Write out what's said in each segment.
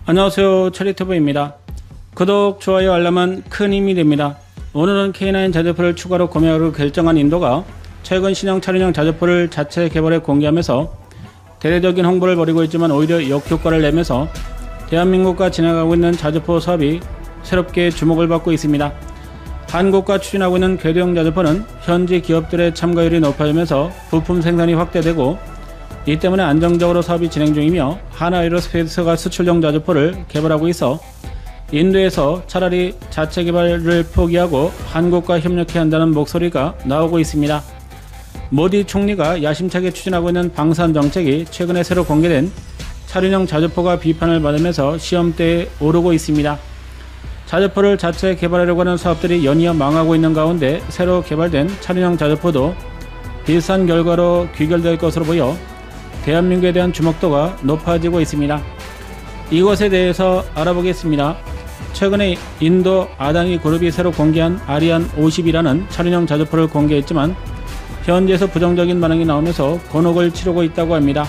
안녕하세요, 체리튜브입니다. 구독, 좋아요, 알람은 큰 힘이 됩니다. 오늘은 K9 자주포를 추가로 구매하기로 결정한 인도가 최근 신형 차량용 자주포를 자체 개발해 공개하면서 대대적인 홍보를 벌이고 있지만 오히려 역효과를 내면서 대한민국과 진행하고 있는 자주포 사업이 새롭게 주목을 받고 있습니다. 한국과 추진하고 있는 궤도형 자주포는 현지 기업들의 참가율이 높아지면서 부품 생산이 확대되고 이 때문에 안정적으로 사업이 진행 중이며 하나에어로스페이스가 수출용 자주포를 개발하고 있어 인도에서 차라리 자체 개발을 포기하고 한국과 협력해야 한다는 목소리가 나오고 있습니다. 모디 총리가 야심차게 추진하고 있는 방산 정책이 최근에 새로 공개된 차륜형 자주포가 비판을 받으면서 시험대에 오르고 있습니다. 자주포를 자체 개발하려고 하는 사업들이 연이어 망하고 있는 가운데 새로 개발된 차륜형 자주포도 비슷한 결과로 귀결될 것으로 보여 대한민국에 대한 주목도가 높아지고 있습니다. 이것에 대해서 알아보겠습니다. 최근에 인도 아다니 그룹이 새로 공개한 아리안 50이라는 차륜형 자주포를 공개했지만 현지에서 부정적인 반응이 나오면서 곤혹을 치르고 있다고 합니다.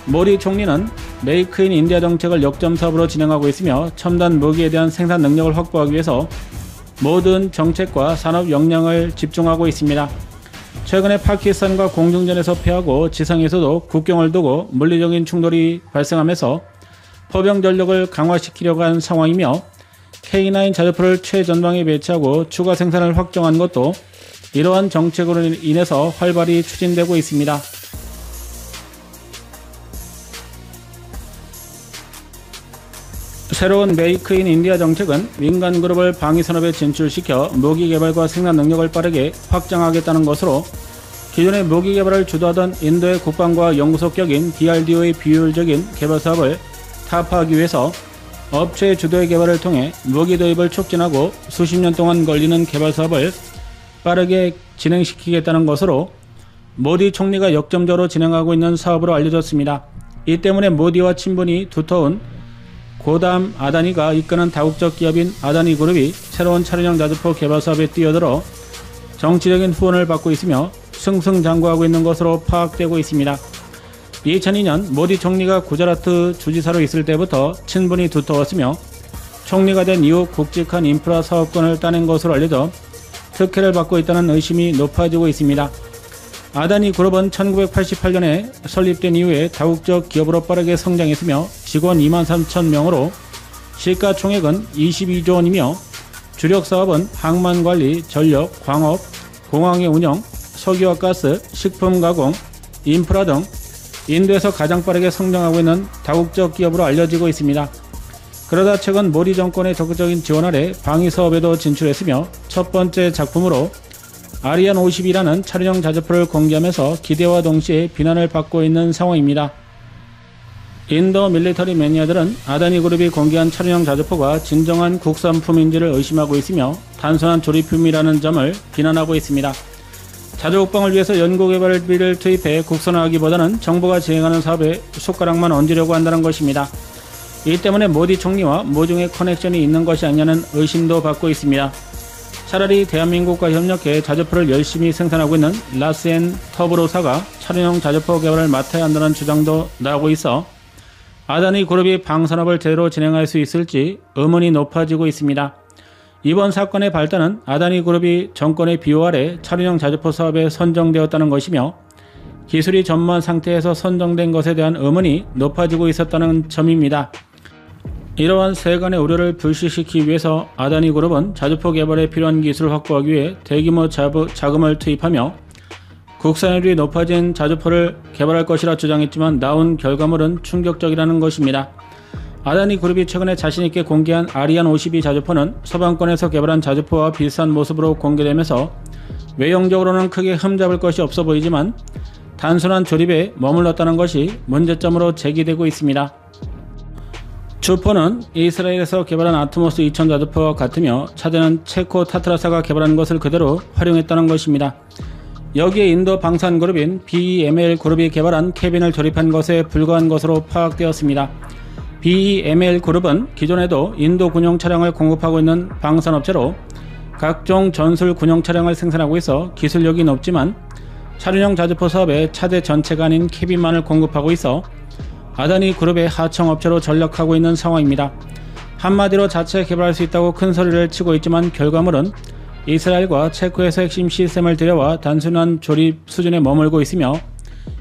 모디 총리는 메이크 인 인디아 정책을 역점 사업으로 진행하고 있으며 첨단 무기에 대한 생산 능력을 확보하기 위해서 모든 정책과 산업 역량을 집중하고 있습니다. 최근에 파키스탄과 공중전에서 패하고 지상에서도 국경을 두고 물리적인 충돌이 발생하면서 포병 전력을 강화시키려고 한 상황이며 K9 자주포를 최전방에 배치하고 추가 생산을 확정한 것도 이러한 정책으로 인해서 활발히 추진되고 있습니다. 새로운 메이크 인 인디아 정책은 민간 그룹을 방위 산업에 진출시켜 무기 개발과 생산 능력을 빠르게 확장하겠다는 것으로 기존의 무기 개발을 주도하던 인도의 국방과 연구소 격인 DRDO의 비효율적인 개발 사업을 타파하기 위해서 업체 주도의 개발을 통해 무기 도입을 촉진하고 수십 년 동안 걸리는 개발 사업을 빠르게 진행시키겠다는 것으로 모디 총리가 역점적으로 진행하고 있는 사업으로 알려졌습니다. 이 때문에 모디와 친분이 두터운 고담 아다니가 이끄는 다국적 기업인 아다니 그룹이 새로운 차륜형 자주포 개발 사업에 뛰어들어 정치적인 후원을 받고 있으며 승승장구하고 있는 것으로 파악되고 있습니다. 2002년 모디 총리가 구자라트 주지사로 있을 때부터 친분이 두터웠으며 총리가 된 이후 굵직한 인프라 사업권을 따낸 것으로 알려져 특혜를 받고 있다는 의심이 높아지고 있습니다. 아다니 그룹은 1988년에 설립된 이후에 다국적 기업으로 빠르게 성장했으며 직원 23,000명으로 시가총액은 22조 원이며 주력 사업은 항만관리, 전력, 광업, 공항의 운영, 석유와 가스, 식품 가공, 인프라 등 인도에서 가장 빠르게 성장하고 있는 다국적 기업으로 알려지고 있습니다. 그러다 최근 모디 정권의 적극적인 지원 아래 방위 사업에도 진출했으며 첫 번째 작품으로 아리안 50이라는 차륜형 자주포를 공개하면서 기대와 동시에 비난을 받고 있는 상황입니다. 인도 밀리터리 매니아들은 아다니 그룹이 공개한 차륜형 자주포가 진정한 국산품인지를 의심하고 있으며 단순한 조립품이라는 점을 비난하고 있습니다. 자주국방을 위해서 연구개발비를 투입해 국산화하기보다는 정부가 진행하는 사업에 숟가락만 얹으려고 한다는 것입니다. 이 때문에 모디 총리와 모종의 커넥션이 있는 것이 아니냐는 의심도 받고 있습니다. 차라리 대한민국과 협력해 자주포를 열심히 생산하고 있는 라스앤 터브로사가 차륜형 자주포 개발을 맡아야 한다는 주장도 나오고 있어 아다니 그룹이 방산업을 제대로 진행할 수 있을지 의문이 높아지고 있습니다. 이번 사건의 발단은 아다니 그룹이 정권의 비호 아래 차륜형 자주포 사업에 선정되었다는 것이며 기술이 전무한 상태에서 선정된 것에 대한 의문이 높아지고 있었다는 점입니다. 이러한 세간의 우려를 불식시키기 위해서 아다니 그룹은 자주포 개발에 필요한 기술을 확보하기 위해 대규모 자금을 투입하며 국산율이 높아진 자주포를 개발할 것이라 주장했지만 나온 결과물은 충격적이라는 것입니다. 아다니 그룹이 최근에 자신있게 공개한 아리안 52 자주포는 서방권에서 개발한 자주포와 비슷한 모습으로 공개되면서 외형적으로는 크게 흠잡을 것이 없어 보이지만 단순한 조립에 머물렀다는 것이 문제점으로 제기되고 있습니다. 주포는 이스라엘에서 개발한 아트모스 2000 자주포와 같으며 차대는 체코 타트라사가 개발한 것을 그대로 활용했다는 것입니다. 여기에 인도 방산그룹인 BEML 그룹이 개발한 캐빈을 조립한 것에 불과한 것으로 파악되었습니다. BEML 그룹은 기존에도 인도 군용 차량을 공급하고 있는 방산업체로 각종 전술 군용 차량을 생산하고 있어 기술력이 높지만 차륜형 자주포 사업에 차대 전체가 아닌 캐빈만을 공급하고 있어 아다니 그룹의 하청업체로 전락하고 있는 상황입니다. 한마디로 자체 개발할 수 있다고 큰 소리를 치고 있지만 결과물은 이스라엘과 체코에서 핵심 시스템을 들여와 단순한 조립 수준에 머물고 있으며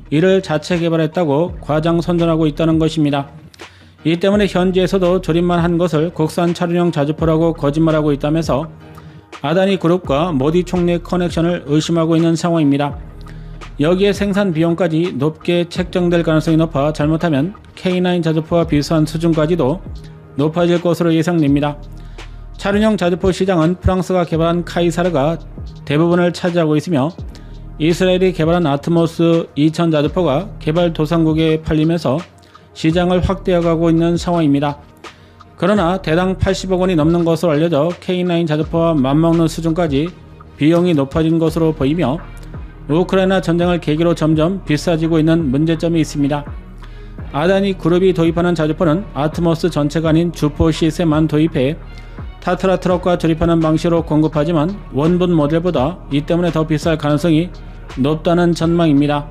이를 자체 개발했다고 과장선전하고 있다는 것입니다. 이 때문에 현지에서도 조립만 한 것을 국산 차륜형 자주포라고 거짓말하고 있다면서 아다니 그룹과 모디 총리의 커넥션을 의심하고 있는 상황입니다. 여기에 생산 비용까지 높게 책정될 가능성이 높아 잘못하면 K9 자주포와 비슷한 수준까지도 높아질 것으로 예상됩니다. 차륜형 자주포 시장은 프랑스가 개발한 카이사르가 대부분을 차지하고 있으며 이스라엘이 개발한 아트모스 2000 자주포가 개발도상국에 팔리면서 시장을 확대해가고 있는 상황입니다. 그러나 대당 80억 원이 넘는 것으로 알려져 K9 자주포와 맞먹는 수준까지 비용이 높아진 것으로 보이며 우크라이나 전쟁을 계기로 점점 비싸지고 있는 문제점이 있습니다. 아다니 그룹이 도입하는 자주포는 아트모스 전체가 아닌 주포 시스템만 도입해 타트라 트럭과 조립하는 방식으로 공급하지만 원본 모델보다 이 때문에 더 비쌀 가능성이 높다는 전망입니다.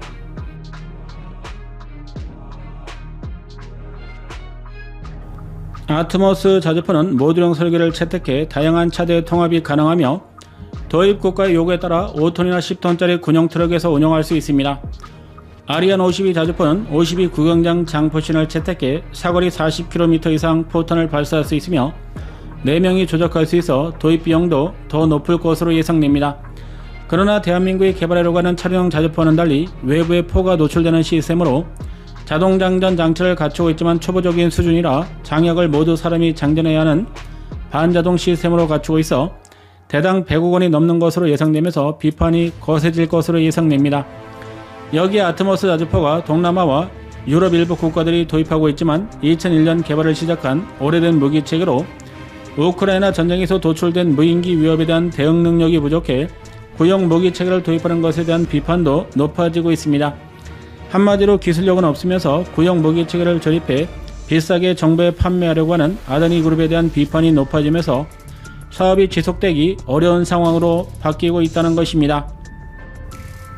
아트모스 자주포는 모듈형 설계를 채택해 다양한 차대의 통합이 가능하며 도입 국가의 요구에 따라 5톤이나 10톤짜리 군용 트럭에서 운영할 수 있습니다. 아리안 52 자주포는 52 구경장 장포신을 채택해 사거리 40km 이상 포탄을 발사할 수 있으며 4명이 조작할 수 있어 도입 비용도 더 높을 것으로 예상됩니다. 그러나 대한민국이 개발하려고 하는 차량형 자주포와는 달리 외부에 포가 노출되는 시스템으로 자동장전 장치를 갖추고 있지만 초보적인 수준이라 장약을 모두 사람이 장전해야 하는 반자동 시스템으로 갖추고 있어 대당 100억 원이 넘는 것으로 예상되면서 비판이 거세질 것으로 예상됩니다. 여기에 아트모스 자주포가 동남아와 유럽 일부 국가들이 도입하고 있지만 2001년 개발을 시작한 오래된 무기체계로 우크라이나 전쟁에서 도출된 무인기 위협에 대한 대응 능력이 부족해 구형 무기체계를 도입하는 것에 대한 비판도 높아지고 있습니다. 한마디로 기술력은 없으면서 구형 무기체계를 조립해 비싸게 정부에 판매하려고 하는 아다니 그룹에 대한 비판이 높아지면서 사업이 지속되기 어려운 상황으로 바뀌고 있다는 것입니다.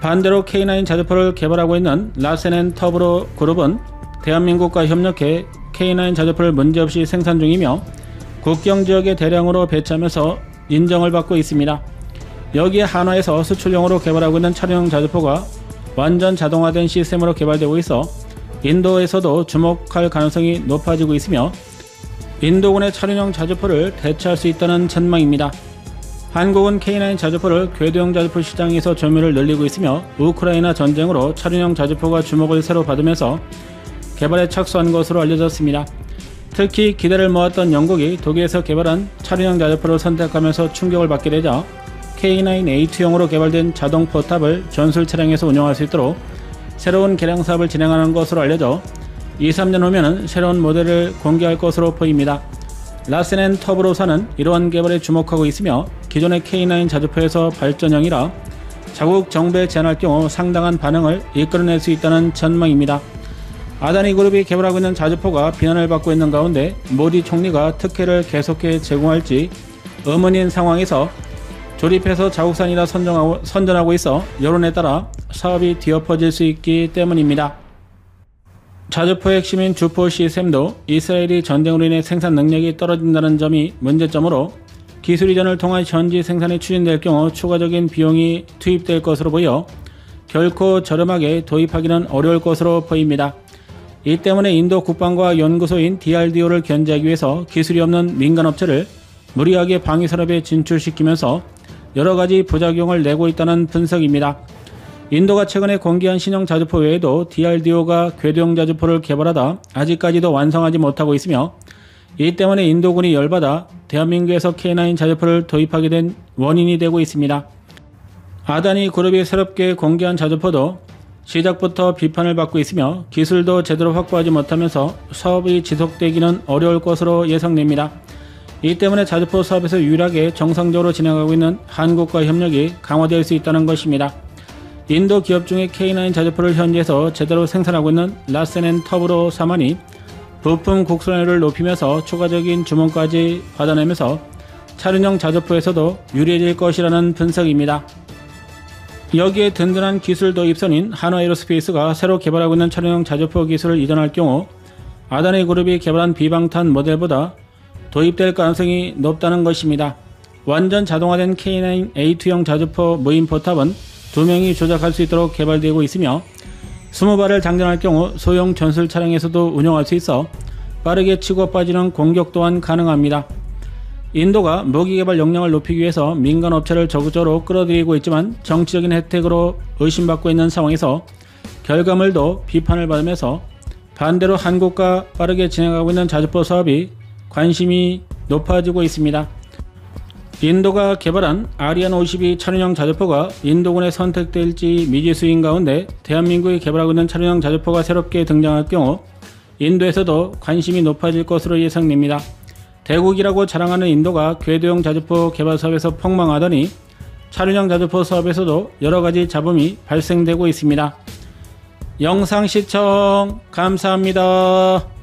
반대로 K9 자주포를 개발하고 있는 라센 & 터브로 그룹은 대한민국과 협력해 K9 자주포를 문제없이 생산 중이며 국경지역에 대량으로 배치하면서 인정을 받고 있습니다. 여기에 한화에서 수출용으로 개발하고 있는 차량형 자주포가 완전 자동화된 시스템으로 개발되고 있어 인도에서도 주목할 가능성이 높아지고 있으며 인도군의 차륜형 자주포를 대체할 수 있다는 전망입니다. 한국은 K9 자주포를 궤도형 자주포 시장에서 점유율을 늘리고 있으며 우크라이나 전쟁으로 차륜형 자주포가 주목을 새로 받으면서 개발에 착수한 것으로 알려졌습니다. 특히 기대를 모았던 영국이 독일에서 개발한 차륜형 자주포를 선택하면서 충격을 받게 되자 K9A2형으로 개발된 자동 포탑을 전술 차량에서 운영할 수 있도록 새로운 개량 사업을 진행하는 것으로 알려져 2-3년 후면은 새로운 모델을 공개할 것으로 보입니다. 라센 & 터브로사는 이러한 개발에 주목하고 있으며 기존의 K9 자주포에서 발전형이라 자국 정부에 제안할 경우 상당한 반응을 이끌어낼 수 있다는 전망입니다. 아다니 그룹이 개발하고 있는 자주포가 비난을 받고 있는 가운데 모디 총리가 특혜를 계속해 제공할지 의문인 상황에서 조립해서 자국산이라 선전하고 있어 여론에 따라 사업이 뒤엎어질 수 있기 때문입니다. 자주포의 핵심인 주포 시스템도 이스라엘이 전쟁으로 인해 생산 능력이 떨어진다는 점이 문제점으로 기술 이전을 통한 현지 생산이 추진될 경우 추가적인 비용이 투입될 것으로 보여 결코 저렴하게 도입하기는 어려울 것으로 보입니다. 이 때문에 인도 국방과 연구소인 DRDO를 견제하기 위해서 기술이 없는 민간업체를 무리하게 방위산업에 진출시키면서 여러가지 부작용을 내고 있다는 분석입니다. 인도가 최근에 공개한 신형 자주포 외에도 DRDO가 궤도형 자주포를 개발하다 아직까지도 완성하지 못하고 있으며 이 때문에 인도군이 열받아 대한민국에서 K9 자주포를 도입하게 된 원인이 되고 있습니다. 아다니 그룹이 새롭게 공개한 자주포도 시작부터 비판을 받고 있으며 기술도 제대로 확보하지 못하면서 사업이 지속되기는 어려울 것으로 예상됩니다. 이 때문에 자주포 사업에서 유일하게 정상적으로 진행하고 있는 한국과 협력이 강화될 수 있다는 것입니다. 인도 기업 중에 K9 자주포를 현지에서 제대로 생산하고 있는 라센 & 터브로사만이 부품 국선율을 높이면서 추가적인 주문까지 받아내면서 차륜형 자주포에서도 유리해질 것이라는 분석입니다. 여기에 든든한 기술 도입선인 한화에어로스페이스가 새로 개발하고 있는 차량용 자주포 기술을 이전할 경우 아다니 그룹이 개발한 비방탄 모델보다 도입될 가능성이 높다는 것입니다. 완전 자동화된 K9 A2형 자주포 무인 포탑은 2명이 조작할 수 있도록 개발되고 있으며 20발을 장전할 경우 소형 전술 차량에서도 운용할 수 있어 빠르게 치고 빠지는 공격 또한 가능합니다. 인도가 무기 개발 역량을 높이기 위해서 민간 업체를 적극적으로 끌어들이고 있지만 정치적인 혜택으로 의심받고 있는 상황에서 결과물도 비판을 받으면서 반대로 한국과 빠르게 진행하고 있는 자주포 사업이 관심이 높아지고 있습니다. 인도가 개발한 아리안 52 차륜형 자주포가 인도군에 선택될지 미지수인 가운데 대한민국이 개발하고 있는 차륜형 자주포가 새롭게 등장할 경우 인도에서도 관심이 높아질 것으로 예상됩니다. 대국이라고 자랑하는 인도가 궤도형 자주포 개발 사업에서 폭망하더니 차륜형 자주포 사업에서도 여러가지 잡음이 발생되고 있습니다. 영상 시청 감사합니다.